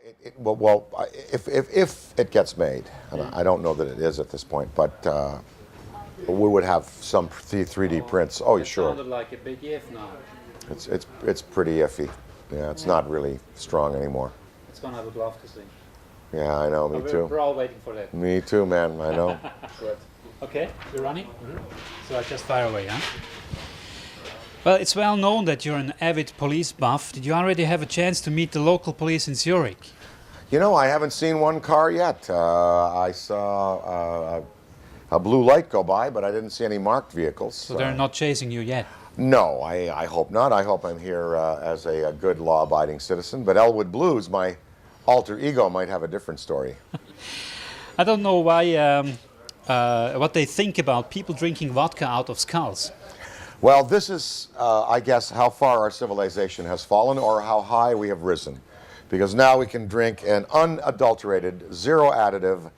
If it gets made, and I don't know that it is at this point, but we would have some 3D prints. Oh, It sure. sounded like a big if now. It's pretty iffy. Yeah, it's not really strong anymore. It's one I would love to see. Yeah, I know. Me too. We're all waiting for that. Me too, man. I know. Good. Okay, you're running? So I just fire away, huh? Well, it's well known that you're an avid police buff. Did you already have a chance to meet the local police in Zurich? You know, I haven't seen one car yet. I saw a blue light go by, but I didn't see any marked vehicles. So they're not chasing you yet? No, I hope not. I hope I'm here as a good law-abiding citizen. But Elwood Blues, my alter ego, might have a different story. I don't know why, what they think about people drinking vodka out of skulls. Well, this is, I guess, how far our civilization has fallen or how high we have risen. Because now we can drink an unadulterated, zero additive,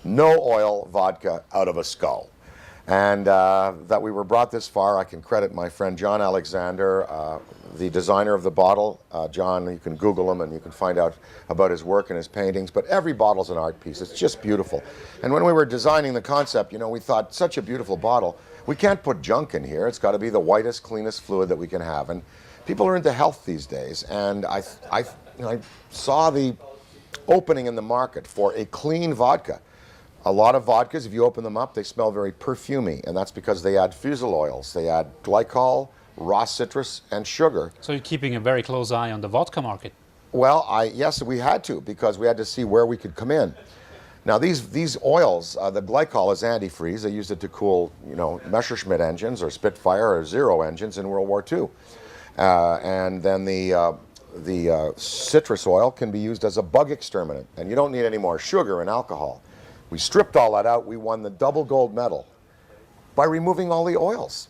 no oil vodka out of a skull. And that we were brought this far, I can credit my friend John Alexander, the designer of the bottle. John, you can Google him and you can find out about his work and his paintings. But every bottle's an art piece. It's just beautiful. And when we were designing the concept, you know, we thought, such a beautiful bottle. We can't put junk in here. It's got to be the whitest, cleanest fluid that we can have. And people are into health these days. And I saw the opening in the market for a clean vodka. A lot of vodkas, if you open them up, they smell very perfumey, and that's because they add fusel oils. They add glycol, raw citrus, and sugar. So you're keeping a very close eye on the vodka market? Well, yes, we had to, because we had to see where we could come in. Now, these oils, the glycol is antifreeze. They used it to cool, you know, Messerschmitt engines or Spitfire or Zero engines in World War II. And then the citrus oil can be used as a bug exterminant, and you don't need any more sugar and alcohol. We stripped all that out. We won the double gold medal by removing all the oils.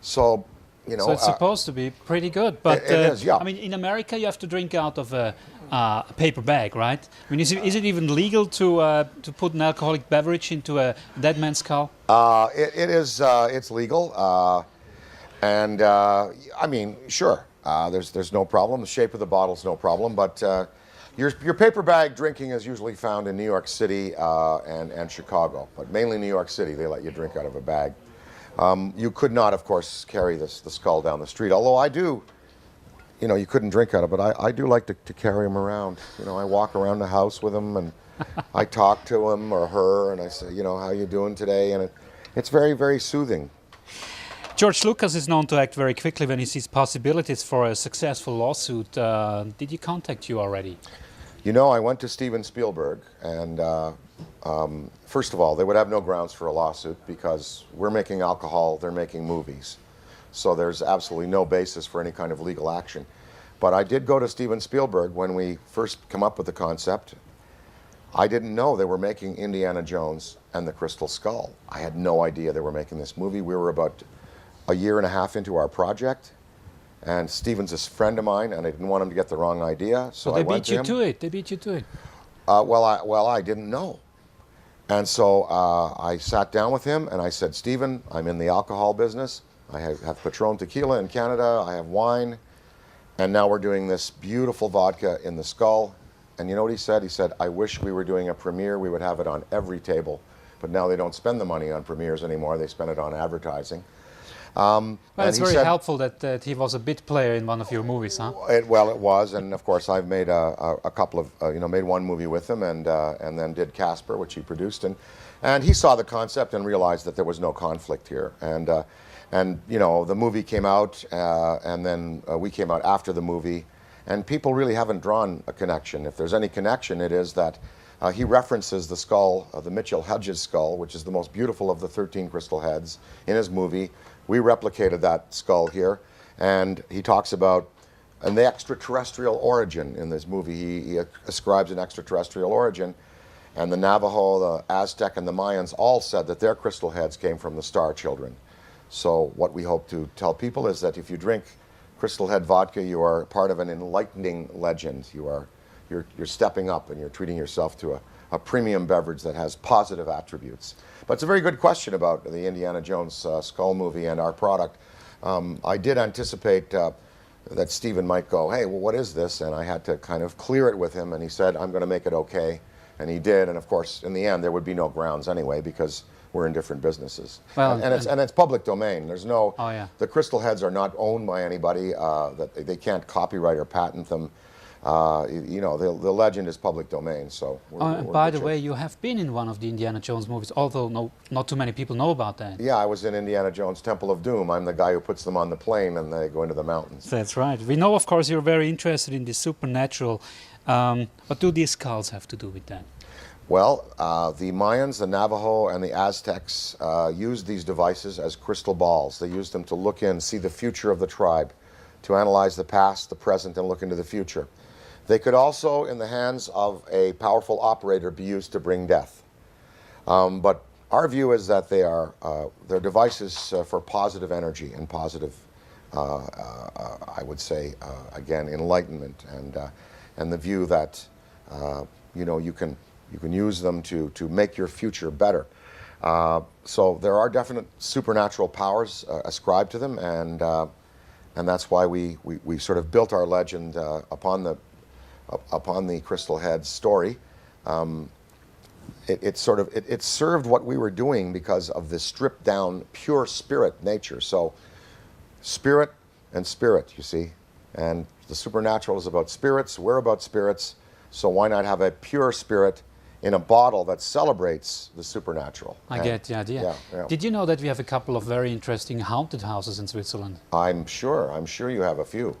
So, you know. So it's supposed to be pretty good. But it is, yeah. I mean, in America, you have to drink out of a paper bag, right? I mean, is it even legal to put an alcoholic beverage into a dead man's skull? It is. It's legal. I mean, sure. There's no problem. The shape of the bottle's no problem, but. Your paper bag drinking is usually found in New York City and Chicago, but mainly New York City they let you drink out of a bag. You could not, of course, carry the skull down the street, although I do, you know, you couldn't drink out of it, but I do like to carry them around. You know, I walk around the house with them and I talk to him or her and I say, you know, how you doing today? And it's very, very soothing. George Lucas is known to act very quickly when he sees possibilities for a successful lawsuit. Did he contact you already? You know, I went to Steven Spielberg, and first of all, they would have no grounds for a lawsuit because we're making alcohol, they're making movies. So there's absolutely no basis for any kind of legal action. But I did go to Steven Spielberg when we first come up with the concept. I didn't know they were making Indiana Jones and the Crystal Skull. I had no idea they were making this movie. We were about a year and a half into our project. And Steven's a friend of mine, and I didn't want him to get the wrong idea, so I went to him. They beat you to it. Well, I didn't know. And so I sat down with him, and I said, Steven, I'm in the alcohol business. I have Patron tequila in Canada. I have wine. And now we're doing this beautiful vodka in the skull. And you know what he said? He said, I wish we were doing a premiere. We would have it on every table. But now they don't spend the money on premieres anymore. They spend it on advertising. Well, it's very helpful that he was a bit player in one of your movies, huh? Well, it was, and of course I've made a couple of, made one movie with him, and then did Casper, which he produced, and he saw the concept and realized that there was no conflict here, and you know, the movie came out, and then we came out after the movie, and people really haven't drawn a connection. If there's any connection, it is that he references the skull, the Mitchell Hedges skull, which is the most beautiful of the 13 crystal heads in his movie. We replicated that skull here, and he talks about an extraterrestrial origin in this movie. He ascribes an extraterrestrial origin, and the Navajo, the Aztec, and the Mayans all said that their crystal heads came from the star children. So what we hope to tell people is that if you drink Crystal Head vodka, you are part of an enlightening legend. You're stepping up and you're treating yourself to a premium beverage that has positive attributes. But it's a very good question about the Indiana Jones skull movie and our product. I did anticipate that Stephen might go, hey, well, what is this? And I had to kind of clear it with him, and he said, I'm going to make it okay. And he did, and of course, in the end, there would be no grounds anyway, because we're in different businesses. Well, and it's public domain. There's no, oh, yeah. The crystal heads are not owned by anybody, that they can't copyright or patent them. You know, the legend is public domain, so we're by the way, you have been in one of the Indiana Jones movies, although not too many people know about that. Yeah, I was in Indiana Jones' Temple of Doom. I'm the guy who puts them on the plane and they go into the mountains. That's right. We know, of course, you're very interested in the supernatural. What do these skulls have to do with that? Well, the Mayans, the Navajo, and the Aztecs used these devices as crystal balls. They used them to look in, see the future of the tribe, to analyze the past, the present, and look into the future. They could also, in the hands of a powerful operator, be used to bring death. But our view is that they're devices for positive energy and positive, I would say, again, enlightenment, and the view that you know, you can use them to make your future better. So there are definite supernatural powers ascribed to them, and that's why we sort of built our legend upon the Crystal Head story. It served what we were doing because of the stripped down pure spirit nature. So spirit and spirit, you see, and the supernatural is about spirits, we're about spirits, so why not have a pure spirit in a bottle that celebrates the supernatural? I get the idea. Yeah, yeah. Did you know that we have a couple of very interesting haunted houses in Switzerland? I'm sure you have a few.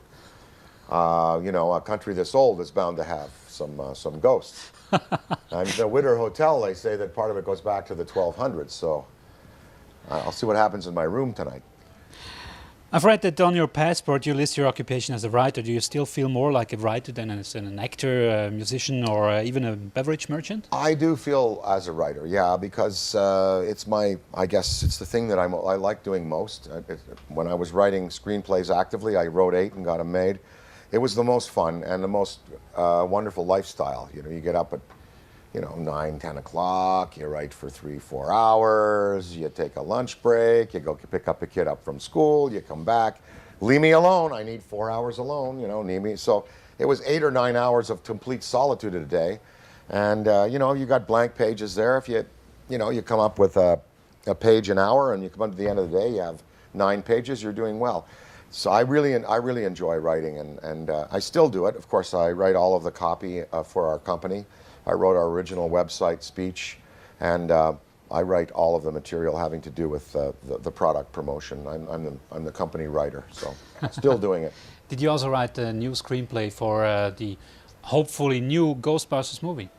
You know, a country this old is bound to have some ghosts. And the Widder Hotel, they say that part of it goes back to the 1200s, so I'll see what happens in my room tonight. I've read that on your passport you list your occupation as a writer. Do you still feel more like a writer than as an actor, a musician, or even a beverage merchant? I do feel as a writer, yeah, because it's I guess it's the thing that I like doing most. When I was writing screenplays actively, I wrote 8 and got them made. It was the most fun and the most wonderful lifestyle. You know, you get up at 9, 10 o'clock, you write for 3-4 hours, you take a lunch break, you go pick up a kid up from school, you come back, leave me alone, I need 4 hours alone, need me. So it was 8 or 9 hours of complete solitude a day. And, you got blank pages there. If you come up with a page an hour and you come up to the end of the day, you have 9 pages, you're doing well. So I really enjoy writing, and I still do it. Of course, I write all of the copy for our company. I wrote our original website speech, and I write all of the material having to do with the product promotion. I'm the company writer, so still doing it. Did you also write a new screenplay for the hopefully new Ghostbusters movie?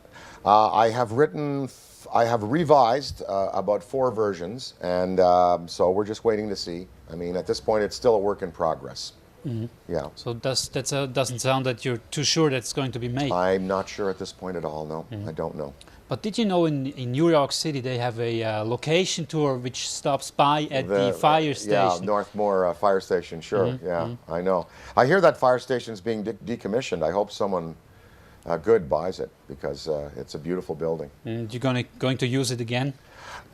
I have revised about 4 versions, and so we're just waiting to see. I mean, at this point, it's still a work in progress. Mm-hmm. Yeah. So that doesn't sound that you're too sure that it's going to be made. I'm not sure at this point at all, no. Mm-hmm. I don't know. But did you know in New York City they have a location tour which stops by at the fire station? Yeah, Northmore Fire Station, sure. Mm-hmm. Yeah, mm-hmm. I know. I hear that fire station's being decommissioned. I hope someone good buys it, because it's a beautiful building. And you're going to use it again?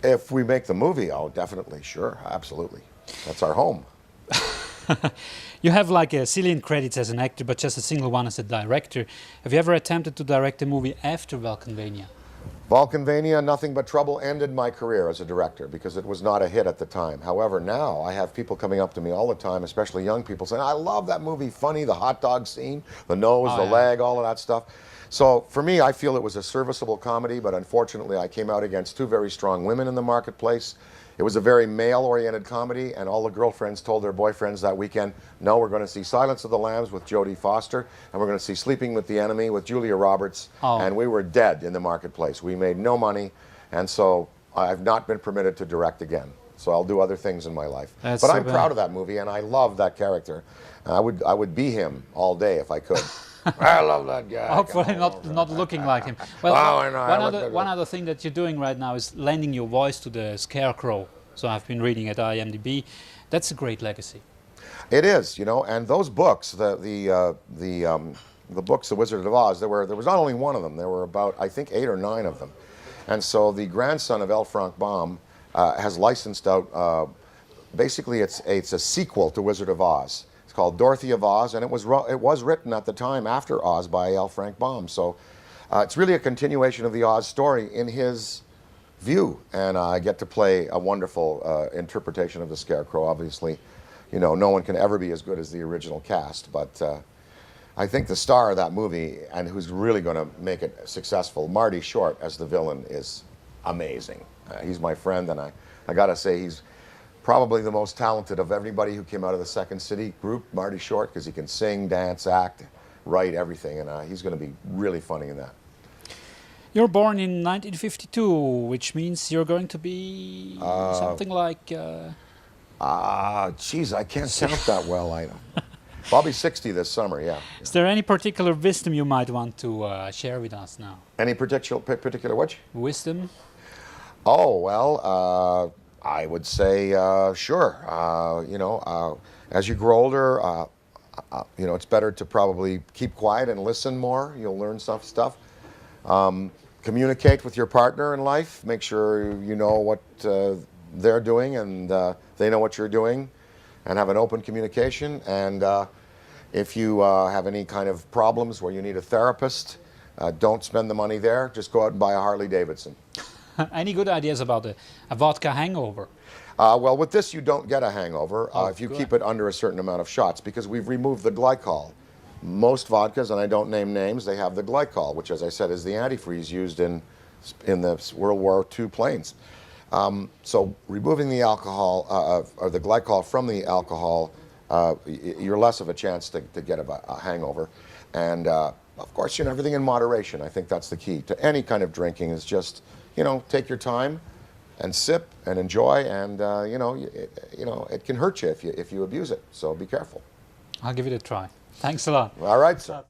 If we make the movie, oh, definitely, sure, absolutely. That's our home. You have like a zillion credits as an actor, but just a single one as a director. Have you ever attempted to direct a movie after Vulcanvania? Vulcanvania, Nothing But Trouble ended my career as a director because it was not a hit at the time. However, now I have people coming up to me all the time, especially young people, saying, I love that movie, funny, the hot dog scene, the nose, the leg, all of that stuff. So for me, I feel it was a serviceable comedy, but unfortunately I came out against 2 very strong women in the marketplace. It was a very male-oriented comedy, and all the girlfriends told their boyfriends that weekend, no, we're going to see Silence of the Lambs with Jodie Foster, and we're going to see Sleeping with the Enemy with Julia Roberts, and we were dead in the marketplace. We made no money, and so I've not been permitted to direct again. So I'll do other things in my life. But I'm proud of that movie, and I love that character. I would be him all day if I could. I love that guy. Hopefully not looking like him. Well, one other thing that you're doing right now is lending your voice to the Scarecrow. So I've been reading at IMDb. That's a great legacy. It is, and those books, the books, The Wizard of Oz, there was not only one of them. There were about, I think, 8 or 9 of them. And so the grandson of L. Frank Baum has licensed out. Basically, it's a sequel to Wizard of Oz. called Dorothy of Oz, and it was written at the time after Oz by L. Frank Baum. So it's really a continuation of the Oz story in his view, and I get to play a wonderful interpretation of the Scarecrow. Obviously, you know, no one can ever be as good as the original cast, but I think the star of that movie, and who's really going to make it successful, Marty Short as the villain, is amazing. He's my friend, and I got to say he's probably the most talented of everybody who came out of the Second City group, Marty Short, because he can sing, dance, act, write, everything, and he's going to be really funny in that. You're born in 1952, which means you're going to be something like... Geez, I can't count that well. I'll be 60 this summer, yeah. Is there any particular wisdom you might want to share with us now? Any particular which? Wisdom? Oh, well, I would say, sure. You know, as you grow older, you know, it's better to probably keep quiet and listen more. You'll learn stuff. Communicate with your partner in life. Make sure you know what they're doing and they know what you're doing, and have an open communication. And if you have any kind of problems where you need a therapist, don't spend the money there. Just go out and buy a Harley Davidson. Any good ideas about a vodka hangover? Well, with this, you don't get a hangover if you good. keep it under a certain amount of shots, because we've removed the glycol. Most vodkas, and I don't name names, they have the glycol, which, as I said, is the antifreeze used in the World War II planes. So removing the alcohol, or the glycol from the alcohol, you're less of a chance to get a hangover. And of course, you know, everything in moderation. I think that's the key to any kind of drinking, is just, you know, take your time and sip and enjoy. And you know, it can hurt you if you abuse it. So be careful. I'll give it a try. Thanks a lot. All right, sir.